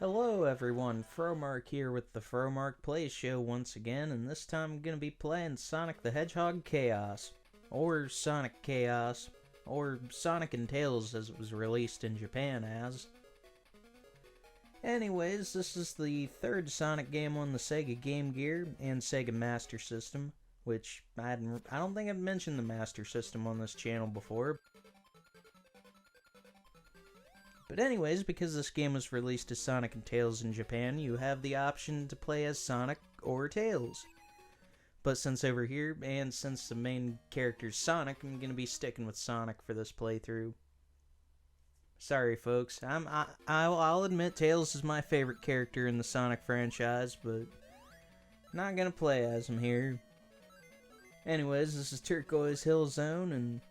Hello everyone, Fromark here with the Fromark Plays Show once again, and this time I'm going to be playing Sonic the Hedgehog Chaos, or Sonic Chaos, or Sonic and Tails as it was released in Japan as. Anyways, this is the third Sonic game on the Sega Game Gear and Sega Master System, which I don't think I've mentioned the Master System on this channel before. But anyways, because this game was released as Sonic and Tails in Japan, you have the option to play as Sonic or Tails. But since over here, and since the main character's Sonic, I'm going to be sticking with Sonic for this playthrough. Sorry folks, I'll admit Tails is my favorite character in the Sonic franchise, but not going to play as him here. Anyways, this is Turquoise Hill Zone, and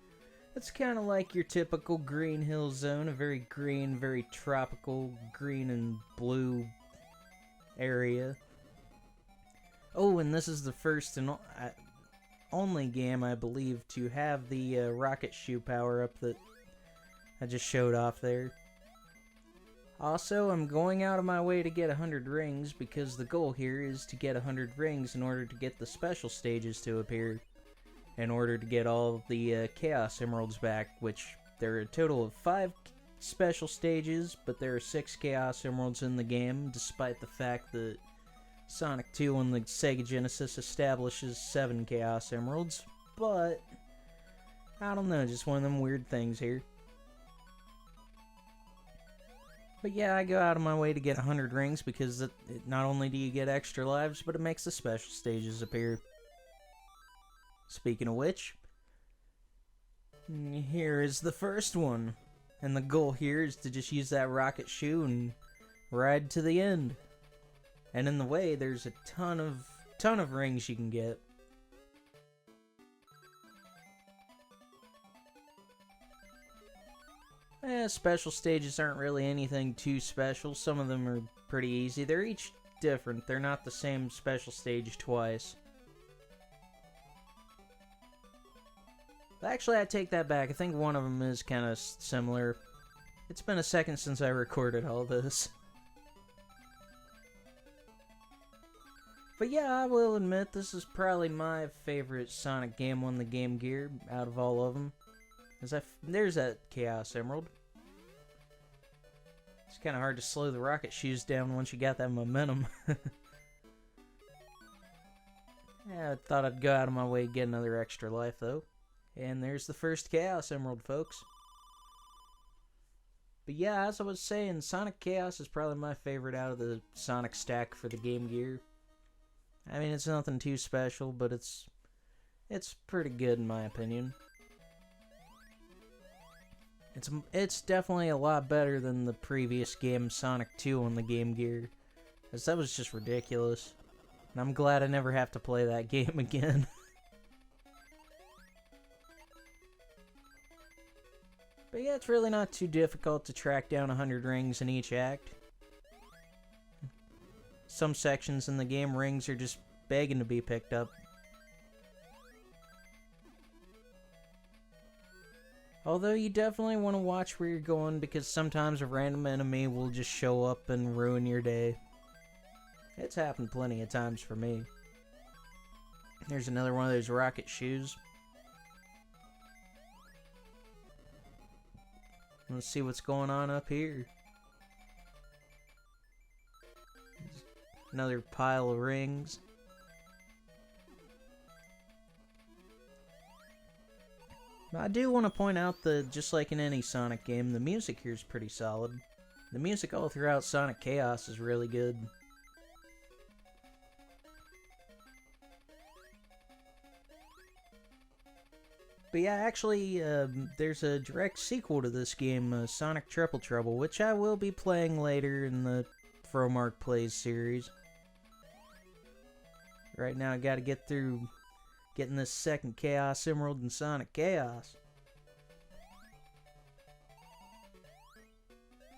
it's kind of like your typical green hill zone, a very green, very tropical green and blue area. Oh, and this is the first and only game, I believe, to have the rocket shoe power-up that I just showed off there. Also, I'm going out of my way to get 100 rings because the goal here is to get 100 rings in order to get the special stages to appear. In order to get all the Chaos Emeralds back, which there are a total of 5 special stages, but there are 6 Chaos Emeralds in the game, despite the fact that Sonic 2 on the Sega Genesis establishes 7 Chaos Emeralds, but I don't know, just one of them weird things here. But yeah, I go out of my way to get 100 rings because not only do you get extra lives, but it makes the special stages appear. Speaking of which, here is the first one. And the goal here is to just use that rocket shoe and ride to the end. And in the way, there's a ton of rings you can get. Special stages aren't really anything too special. Some of them are pretty easy. They're each different. They're not the same special stage twice. Actually, I take that back. I think one of them is kind of similar. It's been a second since I recorded all this. But yeah, I will admit this is probably my favorite Sonic game on the Game Gear out of all of them. There's that Chaos Emerald. It's kind of hard to slow the rocket shoes down once you got that momentum. Yeah, I thought I'd go out of my way to get another extra life though. And there's the first Chaos Emerald, folks. But yeah, as I was saying, Sonic Chaos is probably my favorite out of the Sonic stack for the Game Gear. I mean, it's nothing too special, but it's pretty good in my opinion. It's definitely a lot better than the previous game, Sonic 2 on the Game Gear, as that was just ridiculous. And I'm glad I never have to play that game again. But yeah, it's really not too difficult to track down 100 rings in each act. Some sections in the game, rings are just begging to be picked up. Although you definitely want to watch where you're going because sometimes a random enemy will just show up and ruin your day. It's happened plenty of times for me. There's another one of those rocket shoes. Let's see what's going on up here. Another pile of rings. I do want to point out that, just like in any Sonic game, the music here is pretty solid. The music all throughout Sonic Chaos is really good. But yeah, actually, there's a direct sequel to this game, Sonic Triple Trouble, which I will be playing later in the Fromark Plays series. Right now, I gotta get through getting this second Chaos Emerald in Sonic Chaos.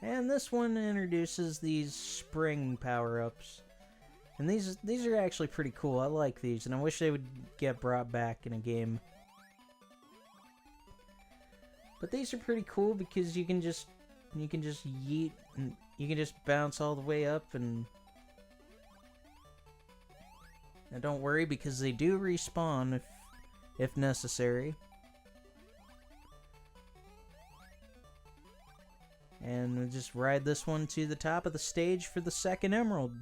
And this one introduces these spring power-ups. And these are actually pretty cool. I like these, and I wish they would get brought back in a game. But these are pretty cool because you can just you can just yeet, and you can just bounce all the way up, and now don't worry, because they do respawn if necessary. And we'll just ride this one to the top of the stage for the second emerald.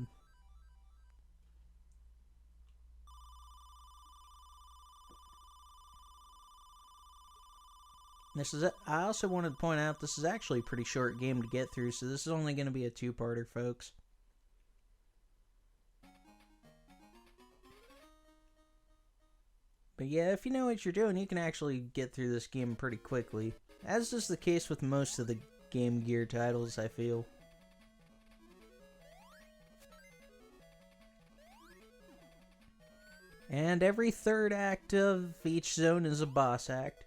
I also wanted to point out this is actually a pretty short game to get through, so this is only going to be a two-parter, folks. But yeah, if you know what you're doing, you can actually get through this game pretty quickly. As is the case with most of the Game Gear titles, I feel. And every third act of each zone is a boss act.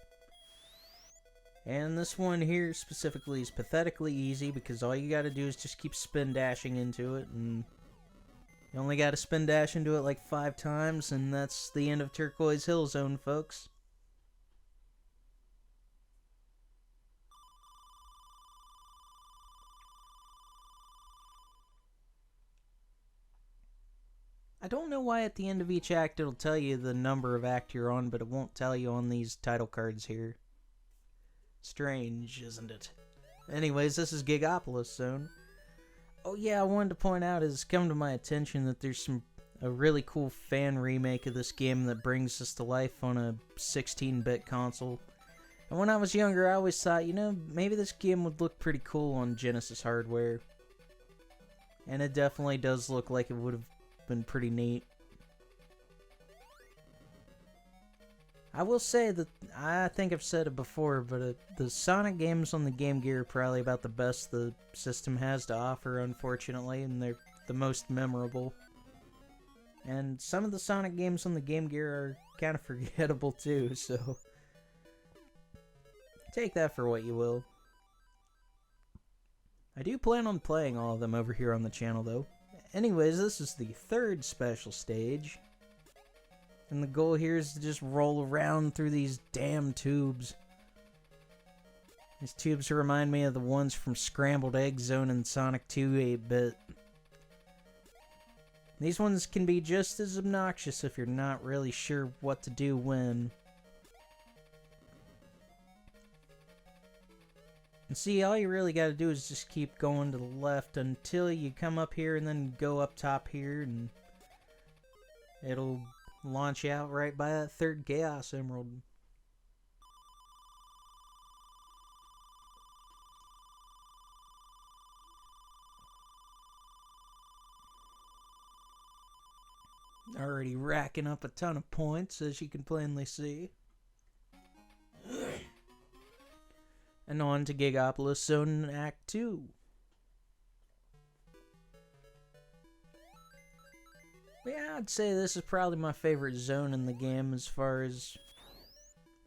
And this one here specifically is pathetically easy, because all you gotta do is just keep spin dashing into it, and you only gotta spin dash into it like 5 times, and that's the end of Turquoise Hill Zone, folks. I don't know why at the end of each act it'll tell you the number of act you're on, but it won't tell you on these title cards here. Strange, isn't it? Anyways, this is Gigapolis Zone. Oh yeah, I wanted to point out, it's come to my attention that there's a really cool fan remake of this game that brings us to life on a 16-bit console. And when I was younger, I always thought, you know, maybe this game would look pretty cool on Genesis hardware. And it definitely does look like it would have been pretty neat. I will say that, I think I've said it before, but the Sonic games on the Game Gear are probably about the best the system has to offer, unfortunately, and they're the most memorable. And some of the Sonic games on the Game Gear are kind of forgettable too, so take that for what you will. I do plan on playing all of them over here on the channel, though. Anyways, this is the third special stage. And the goal here is to just roll around through these damn tubes. These tubes remind me of the ones from Scrambled Egg Zone and Sonic 2 8-bit. These ones can be just as obnoxious if you're not really sure what to do when. And see, all you really gotta do is just keep going to the left until you come up here and then go up top here, and it'll launch out right by that third Chaos Emerald. Already racking up a ton of points, as you can plainly see. And on to Gigapolis Zone Act 2. Yeah, I'd say this is probably my favorite zone in the game as far as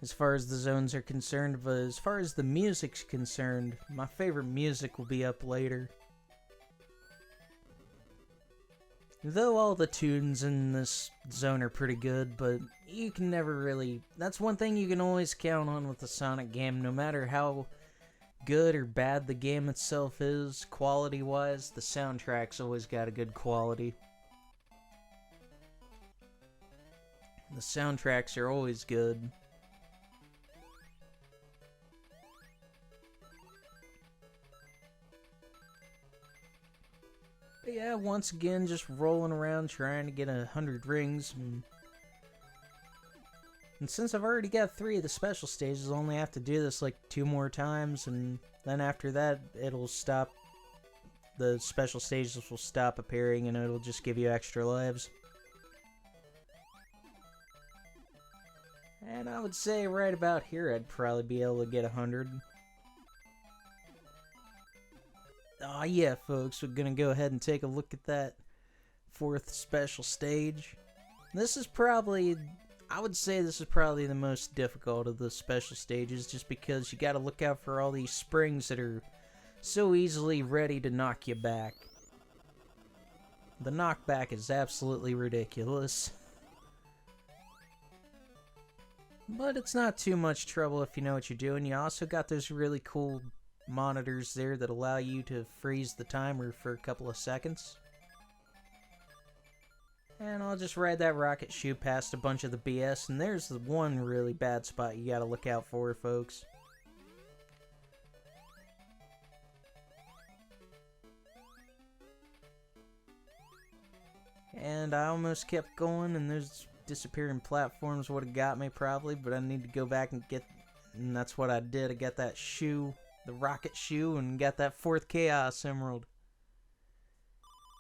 the zones are concerned, but as far as the music's concerned, my favorite music will be up later. Though all the tunes in this zone are pretty good, but you can never really... That's one thing you can always count on with the Sonic game, no matter how good or bad the game itself is, quality-wise, the soundtrack's always got a good quality. The soundtracks are always good. But yeah, once again, just rolling around trying to get 100 rings. And since I've already got 3 of the special stages, I'll only have to do this like 2 more times, and then after that, it'll stop. The special stages will stop appearing, and it'll just give you extra lives. And I would say right about here I'd probably be able to get 100. Aw, yeah, folks, we're gonna go ahead and take a look at that 4th special stage. This is probably, I would say this is probably the most difficult of the special stages, just because you gotta look out for all these springs that are so easily ready to knock you back. The knockback is absolutely ridiculous. But it's not too much trouble if you know what you're doing. You also got those really cool monitors there that allow you to freeze the timer for a couple of seconds. And I'll just ride that rocket shoe past a bunch of the BS, and there's the one really bad spot you gotta look out for, folks. And I almost kept going, and those disappearing platforms would have got me probably, but I need to go back and get, and that's what I did. I got that shoe, the rocket shoe, and got that 4th Chaos Emerald.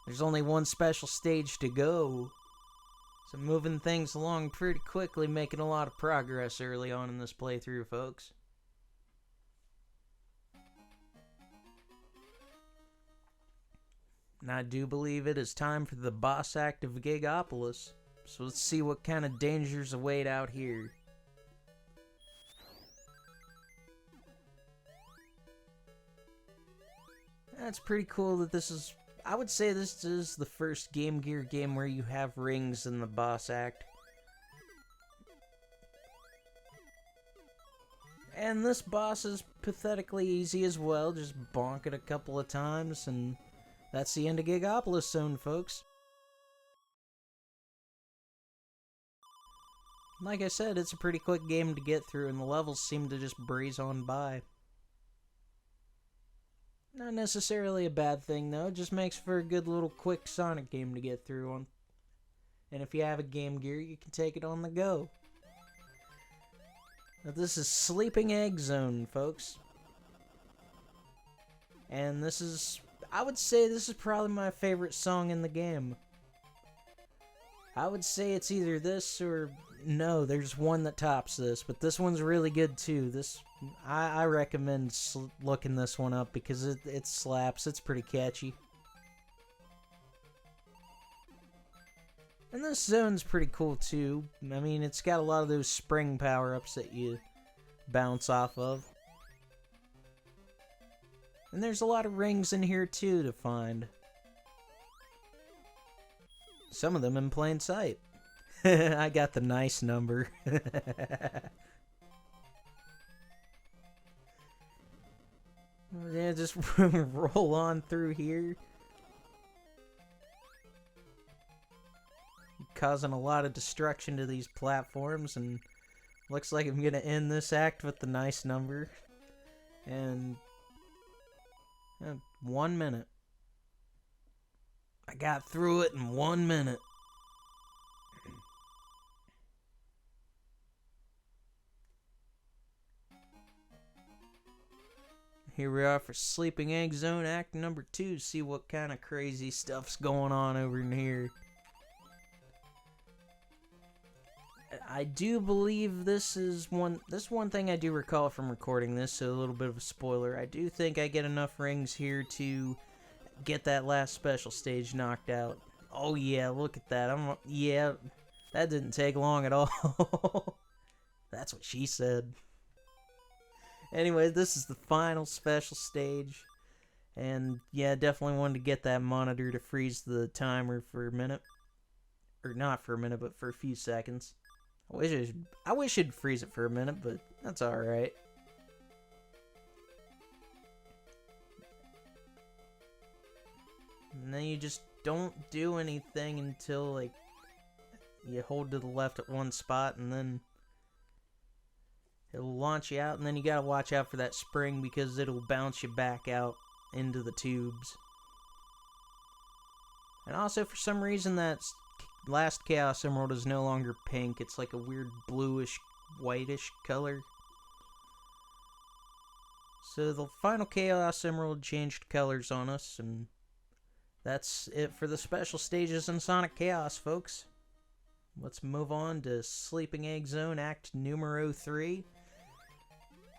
There's only one special stage to go, so moving things along pretty quickly, making a lot of progress early on in this playthrough, folks. And I do believe it is time for the boss act of Gigapolis, so let's see what kind of dangers await out here. That's pretty cool that this is, I would say this is the first Game Gear game where you have rings in the boss act. And this boss is pathetically easy as well, just bonk it a couple of times, and that's the end of Gigapolis Zone, folks. Like I said, it's a pretty quick game to get through, and the levels seem to just breeze on by. Not necessarily a bad thing, though. It just makes for a good little quick Sonic game to get through on. And if you have a Game Gear, you can take it on the go. Now, this is Sleeping Egg Zone, folks. And this is, I would say this is probably my favorite song in the game. I would say it's either this or, no, there's one that tops this, but this one's really good too. This, I recommend looking this one up because it slaps. It's pretty catchy. And this zone's pretty cool too. I mean, it's got a lot of those spring power-ups that you bounce off of. And there's a lot of rings in here too to find. Some of them in plain sight. I got the nice number. Yeah, just roll on through here. Causing a lot of destruction to these platforms, and looks like I'm gonna end this act with the nice number. And 1 minute. I got through it in 1 minute. Here we are for Sleeping Egg Zone Act number 2. See what kind of crazy stuff's going on over in here. I do believe this one thing I do recall from recording this, so a little bit of a spoiler. I do think I get enough rings here to get that last special stage knocked out. Oh yeah, look at that. Yeah, that didn't take long at all. That's what she said. Anyway, this is the final special stage. And yeah, definitely wanted to get that monitor to freeze the timer for a minute. Or not for a minute, but for a few seconds. I wish it'd freeze it for a minute, but that's alright. And then you just don't do anything until, like, you hold to the left at one spot, and then it'll launch you out, and then you gotta watch out for that spring because it'll bounce you back out into the tubes. And also, for some reason, that last Chaos Emerald is no longer pink. It's like a weird bluish, whitish color. So the final Chaos Emerald changed colors on us, and that's it for the special stages in Sonic Chaos, folks. Let's move on to Sleeping Egg Zone Act numero 3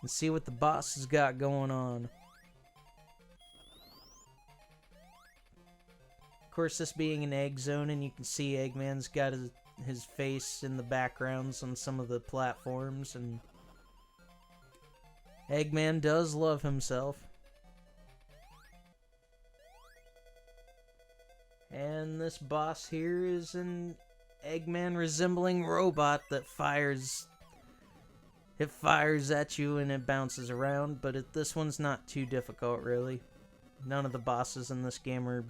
and see what the boss has got going on. Of course, this being an egg zone, and you can see Eggman's got his face in the backgrounds on some of the platforms, and Eggman does love himself. And this boss here is an Eggman resembling robot that fires It fires at you and it bounces around, but this one's not too difficult, really. None of the bosses in this game are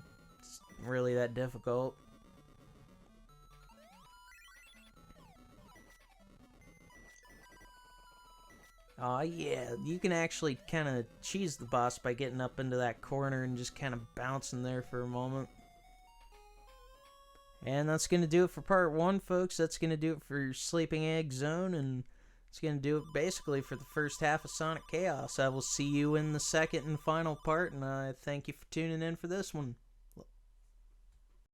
really that difficult. Aw, yeah, you can actually kind of cheese the boss by getting up into that corner and just kind of bouncing there for a moment. And that's going to do it for part 1, folks. That's going to do it for Sleeping Egg Zone, and it's going to do it basically for the first half of Sonic Chaos. I will see you in the second and final part, and I thank you for tuning in for this one.